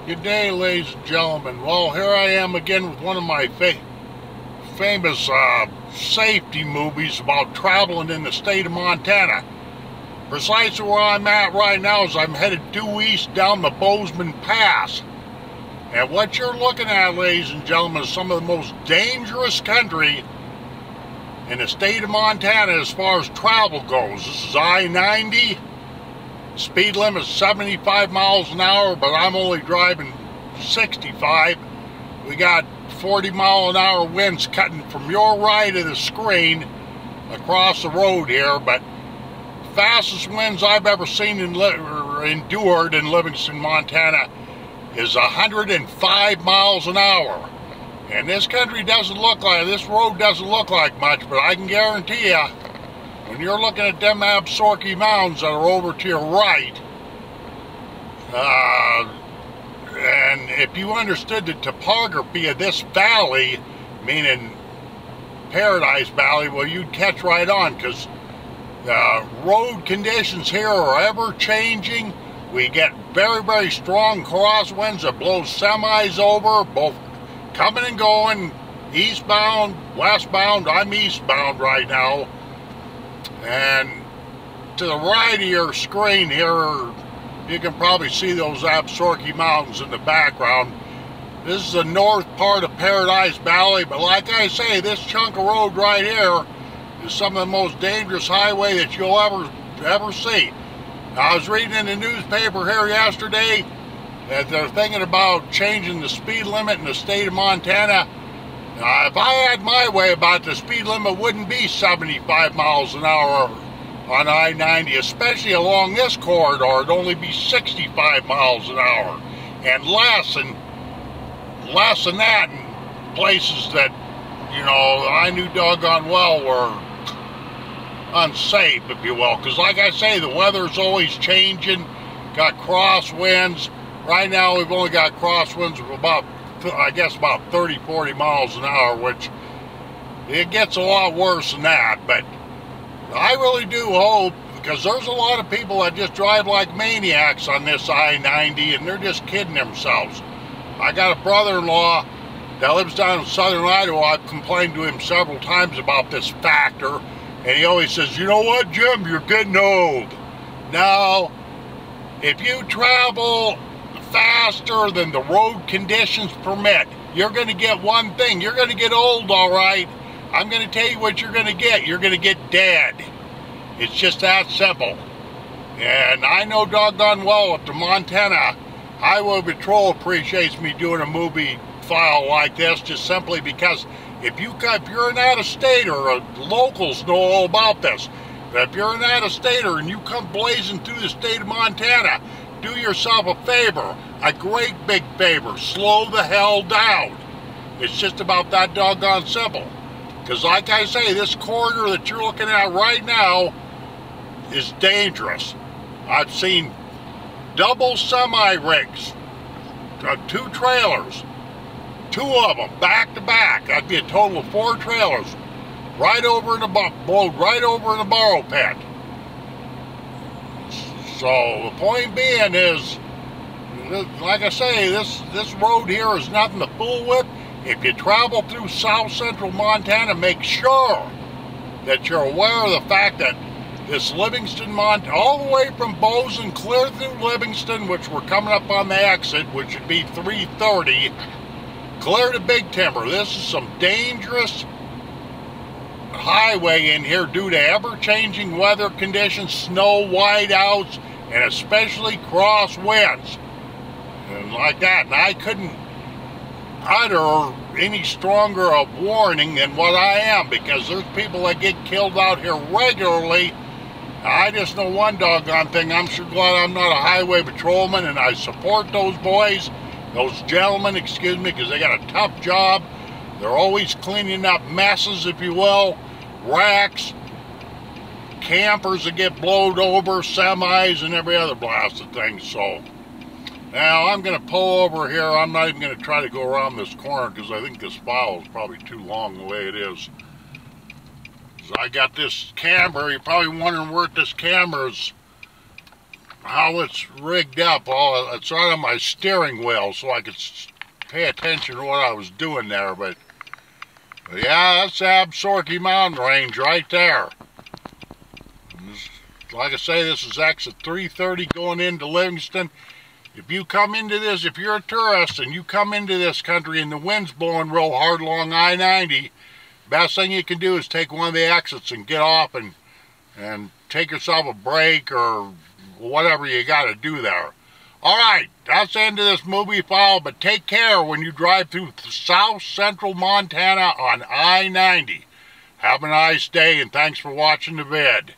Good day, ladies and gentlemen. Well, here I am again with one of my famous safety movies about traveling in the state of Montana. Precisely where I'm at right now is I'm headed due east down the Bozeman Pass. And what you're looking at, ladies and gentlemen, is some of the most dangerous country in the state of Montana as far as travel goes. This is I-90. Speed limit is 75 miles an hour, but I'm only driving 65. We got 40-mile-an-hour winds cutting from your right of the screen across the road here, but fastest winds I've ever seen endured in Livingston, Montana is 105 miles an hour. And this country doesn't look like, this road doesn't look like much, but I can guarantee you, when you're looking at them Absaroka Mountains that are over to your right, and if you understood the topography of this valley, meaning Paradise Valley, well, you'd catch right on, because road conditions here are ever changing. We get very, very strong crosswinds that blow semis over, both coming and going, eastbound, westbound. I'm eastbound right now. And to the right of your screen here, you can probably see those Absaroka Mountains in the background. This is the north part of Paradise Valley, but like I say, this chunk of road right here is some of the most dangerous highway that you'll ever see. Now, I was reading in the newspaper here yesterday that they're thinking about changing the speed limit in the state of Montana. If I had my way about the speed limit, wouldn't be 75 miles an hour on I-90, especially along this corridor. It'd only be 65 miles an hour, and less than that in places that, you know, I knew doggone well were unsafe, if you will. Because like I say, the weather's always changing. Got crosswinds. Right now we've only got crosswinds of about, I guess, about 30-40 miles an hour, which it gets a lot worse than that. But I really do hope, because there's a lot of people that just drive like maniacs on this I-90, and they're just kidding themselves. I got a brother-in-law that lives down in southern Idaho. I've complained to him several times about this factor, and he always says, you know what, Jim, you're getting old. Now, if you travel faster than the road conditions permit, you're going to get one thing. You're going to get old, all right. I'm going to tell you what you're going to get. You're going to get dead. It's just that simple. And I know doggone well if the Montana Highway Patrol appreciates me doing a movie file like this, just simply because if you're an out-of-stater, locals know all about this. But if you're an out-of-stater and you come blazing through the state of Montana, do yourself a favor, a great big favor. Slow the hell down. It's just about that doggone simple. Because like I say, this corridor that you're looking at right now is dangerous. I've seen double semi-rigs, 2 trailers, 2 of them back to back. That'd be a total of 4 trailers, right over in the borrow pit. So the point being is, like I say, this road here is nothing to fool with. If you travel through south central Montana, make sure that you're aware of the fact that this Livingston, Montana, all the way from Bozeman clear through Livingston, which we're coming up on the exit, which would be 330, clear to Big Timber. This is some dangerous highway in here due to ever-changing weather conditions, snow whiteouts, and especially crosswinds and like that. And I couldn't utter any stronger of warning than what I am, because there's people that get killed out here regularly. I just know one doggone thing. I'm sure glad I'm not a highway patrolman, and I support those boys, those gentlemen, excuse me, because they got a tough job. They're always cleaning up messes, if you will, wrecks, campers that get blowed over, semis, and every other blasted thing. So now I'm going to pull over here. I'm not even going to try to go around this corner, because I think this file is probably too long the way it is. So I got this camera. You're probably wondering where this camera's how it's rigged up. It's right on my steering wheel, so I could pay attention to what I was doing there. But yeah, that's the Absaroka Mountain Range right there. Like I say, this is exit 330 going into Livingston. If you come into this, if you're a tourist and you come into this country and the wind's blowing real hard along I-90, best thing you can do is take one of the exits and get off and take yourself a break or whatever you got to do there. Alright, that's the end of this movie file, but take care when you drive through south central Montana on I-90. Have a nice day and thanks for watching the vid.